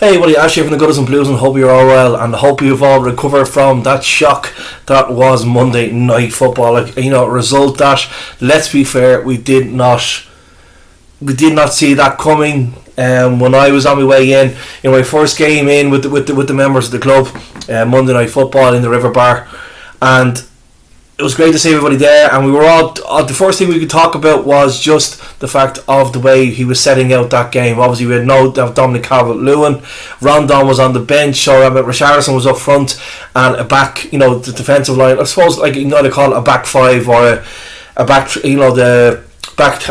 Hey buddy, Ash here from the Gooders and Blues, and hope you're all well, and hope you've all recovered from that shock that was Monday night football. A result that, let's be fair, we did not see that coming. When I was on my way in my first game in with the members of the club, Monday night football in the River Bar, and it was great to see everybody there, and we were all the first thing we could talk about was just the fact of the way he was setting out that game. Obviously we had no Dominic Calvert-Lewin, Rondon was on the bench, so Richarlison was up front, and a back, the defensive line, I suppose, they call it a back five, or a back, the back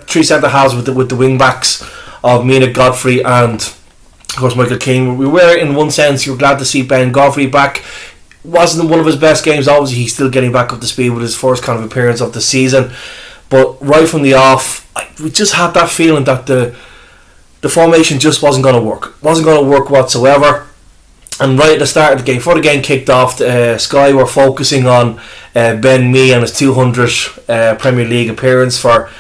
three centre halves with the wing backs of Mina, Godfrey, and of course Michael Keane. We were, in one sense, you're glad to see Ben Godfrey back. Wasn't one of his best games, obviously he's still getting back up to speed with his first kind of appearance of the season, but right from the off we just had that feeling that the formation just wasn't going to work whatsoever. And right at the start of the game, before the game kicked off, Sky were focusing on Ben Mee and his 200 Premier League appearance for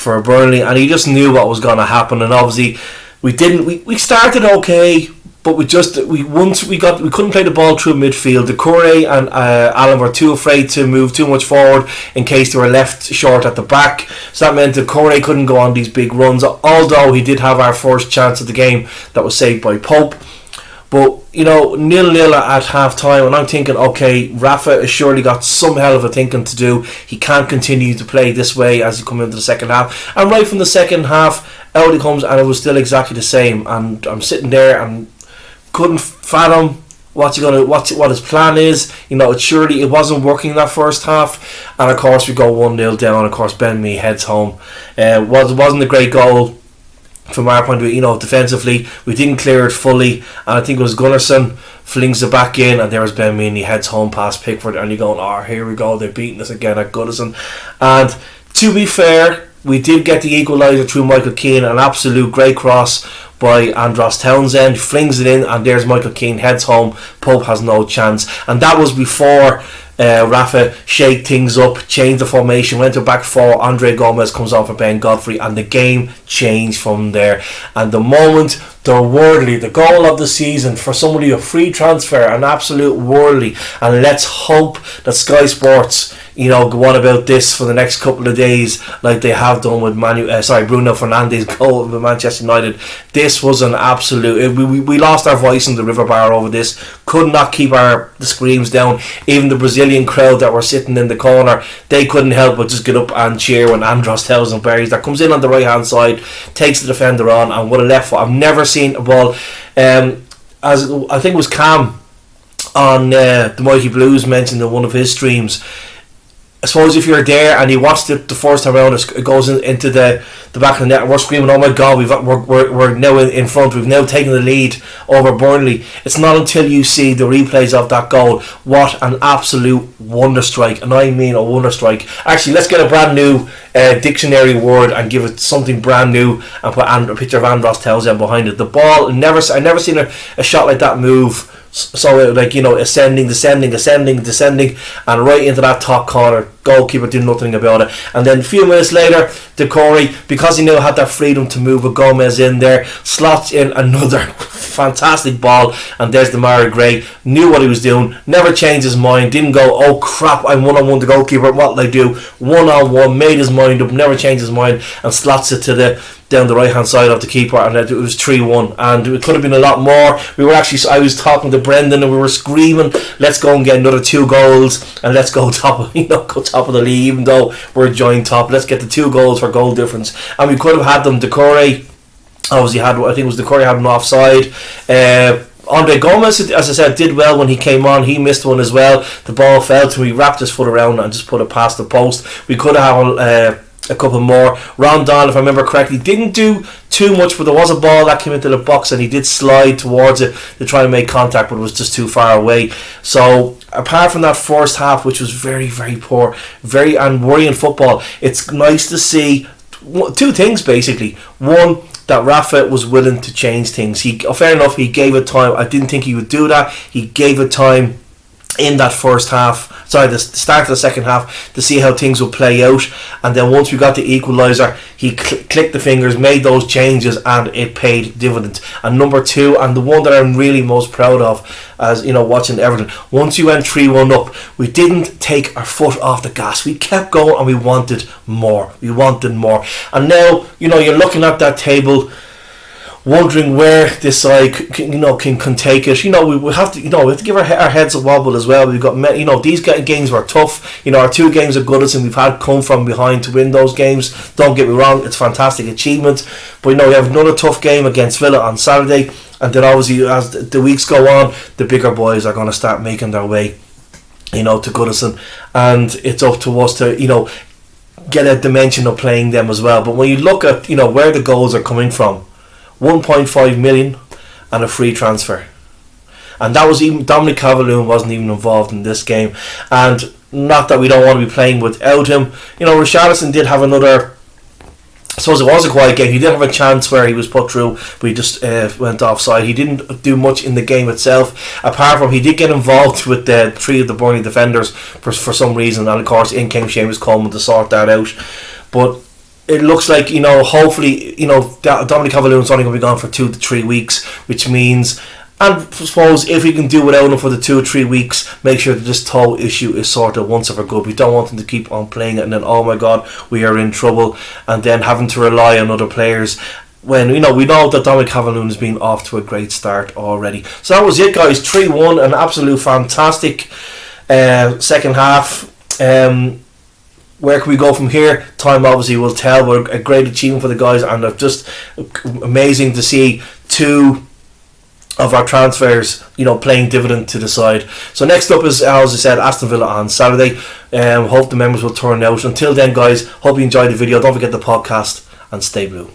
Burnley, and he just knew what was going to happen. And obviously we started okay, but we couldn't play the ball through midfield. Doucouré and Allen were too afraid to move too much forward in case they were left short at the back. So that meant Doucouré couldn't go on these big runs, although he did have our first chance of the game that was saved by Pope. But 0-0 at half time, and I'm thinking, okay, Rafa has surely got some hell of a thinking to do. He can't continue to play this way as he come into the second half. And right from the second half, out he comes, and it was still exactly the same. And I'm sitting there and couldn't fathom what his plan is. It wasn't working that first half, and of course we go 1-0 down. Of course Ben Mee heads home. Wasn't a great goal from our point of view. Defensively we didn't clear it fully, and I think it was Gunnarsson flings it back in, and there was Ben Mee and he heads home past Pickford, and you're going, oh, here we go, they're beating us again at Goodison. And to be fair, we did get the equaliser through Michael Keane, an absolute great cross by Andros Townsend, flings it in, and there's Michael Keane, heads home. Pope has no chance, and that was before Rafa shake things up, changed the formation, went to back four. Andre Gomez comes on for Ben Godfrey, and the game changed from there. And the moment, the goal of the season for somebody, a free transfer, an absolute worldly. And let's hope that Sky Sports go on about this for the next couple of days, like they have done with Bruno Fernandes' goal with Manchester United. This was an absolute. We lost our voice in the River Bar over this. Could not keep the screams down. Even the Brazilian crowd that were sitting in the corner, they couldn't help but just get up and cheer when Andros Townsend buries that. Comes in on the right hand side, takes the defender on, and with a left foot. I've never seen a ball. As I think it was Cam on the Mighty Blues mentioned in one of his streams. I suppose if you're there and you watched it the first time around, it goes into the back of the net, and we're screaming, oh my god, we're now in front, we've now taken the lead over Burnley. It's not until you see the replays of that goal, what an absolute wonder strike, and I mean a wonder strike. Actually, let's get a brand new dictionary word and give it something brand new, and put a picture of Andros Townsend behind it. The ball, I never seen a shot like that move. So ascending, descending, and right into that top corner. Goalkeeper did nothing about it. And then a few minutes later, Doucouré, because he now had that freedom to move with Gomez in there, slots in another fantastic ball, and there's Demarai Gray. Knew what he was doing, never changed his mind, didn't go, oh crap, I'm 1-on-1 the goalkeeper, what'll I do? 1-on-1, made his mind up, never changed his mind, and slots it to down the right hand side of the keeper, and it was 3-1, and it could have been a lot more. I was talking to Brendan, and we were screaming, let's go and get another 2 goals, and let's go top of the league, even though we're joint top. Let's get the 2 goals for goal difference, and we could have had them. Doucouré obviously had an offside. Andre Gomez, as I said, did well when he came on. He missed one as well. The ball fell to him. He wrapped his foot around and just put it past the post. We could have a couple more. Rondon, if I remember correctly, didn't do too much, but there was a ball that came into the box and he did slide towards it to try and make contact, but it was just too far away. So apart from that first half, which was very, very poor, very and worrying football, it's nice to see 2 things basically. One, that Rafa was willing to change things. Fair enough, he gave it time. I didn't think he would do that. He gave it time. in that first half, the start of the second half, to see how things would play out. And then once we got the equaliser, he clicked the fingers, made those changes, and it paid dividend. And number 2, and the one that I'm really most proud of, as you know, watching Everton, once we went 3-1 up, we didn't take our foot off the gas. We kept going, and we wanted more. And now, you know, you're looking at that table, wondering where this side can take it. You know, we have to give our heads a wobble as well. We've got, you know, these games were tough. You know, our 2 games at Goodison, we've had come from behind to win those games. Don't get me wrong, it's a fantastic achievement. But you know, we have another tough game against Villa on Saturday, and then obviously as the weeks go on, the bigger boys are going to start making their way, you know, to Goodison, and it's up to us to, you know, get a dimension of playing them as well. But when you look at, you know, where the goals are coming from, 1.5 million and a free transfer, and that was even Dominic Calvert-Lewin wasn't even involved in this game. And not that we don't want to be playing without him, you know, Richarlison did have another, I suppose it was a quiet game. He did have a chance where he was put through, but he just went offside. He didn't do much in the game itself, apart from he did get involved with 3 of the Burnley defenders for some reason, and of course in came Seamus Coleman to sort that out. But it looks like, you know, hopefully, you know, Dominic Calvert-Lewin's only going to be gone for 2 to 3 weeks, which means, and I suppose if we can do without him for the 2 or 3 weeks, make sure that this toe issue is sorted once and for good. We don't want him to keep on playing it, and then, oh my God, we are in trouble, and then having to rely on other players when, you know, we know that Dominic Calvert-Lewin has been off to a great start already. So that was it, guys. 3-1, an absolute fantastic second half. Where can we go from here? Time obviously will tell, but a great achievement for the guys, and it's just amazing to see 2 of our transfers, you know, playing dividend to the side. So next up is, as I said, Aston Villa on Saturday. Hope the members will turn out. Until then, guys, hope you enjoyed the video. Don't forget the podcast, and stay blue.